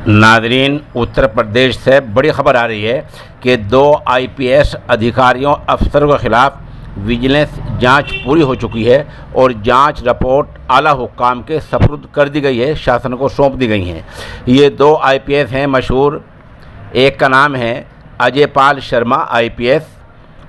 नाज़रीन, उत्तर प्रदेश से बड़ी खबर आ रही है कि 2 आईपीएस अधिकारियों अफसरों के खिलाफ विजिलेंस जांच पूरी हो चुकी है और जांच रिपोर्ट आला हुक्काम के सपुर्द कर दी गई है, शासन को सौंप दी गई हैं। ये 2 आईपीएस हैं मशहूर। एक का नाम है अजयपाल शर्मा आईपीएस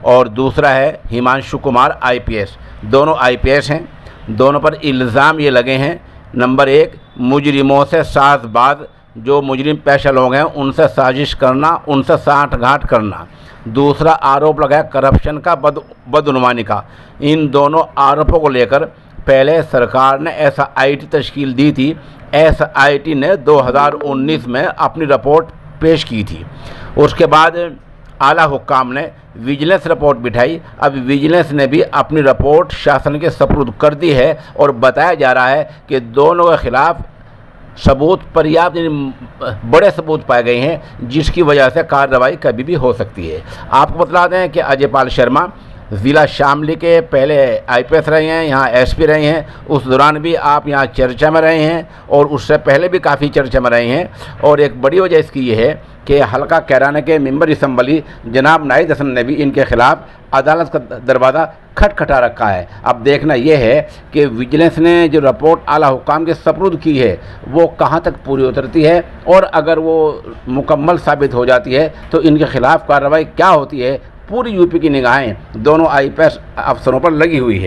और दूसरा है हिमांशु कुमार आईपीएस। दोनों आईपीएस हैं। दोनों पर इल्ज़ाम ये लगे हैं, नंबर 1, मुजरिमों से साज़बाज़, जो मुजरिम पेशा लोग हैं उनसे साजिश करना, उनसे साठगांठ करना। दूसरा आरोप लगा है करप्शन का, बदनुमानी का। इन दोनों आरोपों को लेकर पहले सरकार ने एसआईटी तश्कील दी थी। एसआईटी ने 2019 में अपनी रिपोर्ट पेश की थी। उसके बाद आला हुक्काम ने विजिलेंस रिपोर्ट बिठाई। अब विजिलेंस ने भी अपनी रिपोर्ट शासन के सपुर्द कर दी है और बताया जा रहा है कि दोनों के खिलाफ सबूत पर्याप्त, बड़े सबूत पाए गए हैं जिसकी वजह से कार्रवाई कभी भी हो सकती है। आपको बता दें कि अजयपाल शर्मा ज़िला शामली के पहले आईपीएस रहे हैं, यहाँ एसपी रहे हैं। उस दौरान भी आप यहाँ चर्चा में रहे हैं और उससे पहले भी काफ़ी चर्चा में रहे हैं। और एक बड़ी वजह इसकी ये है कि हल्का कैराना के मेंबर असम्बली जनाब नाहिद हसन ने भी इनके खिलाफ अदालत का दरवाज़ा खटखटा रखा है। अब देखना यह है कि विजिलेंस ने जो रिपोर्ट आला हुक्काम के सपुर्द की है वो कहां तक पूरी उतरती है और अगर वो मुकम्मल साबित हो जाती है तो इनके खिलाफ कार्रवाई क्या होती है। पूरी यूपी की निगाहें दोनों आईपीएस अफसरों पर लगी हुई है।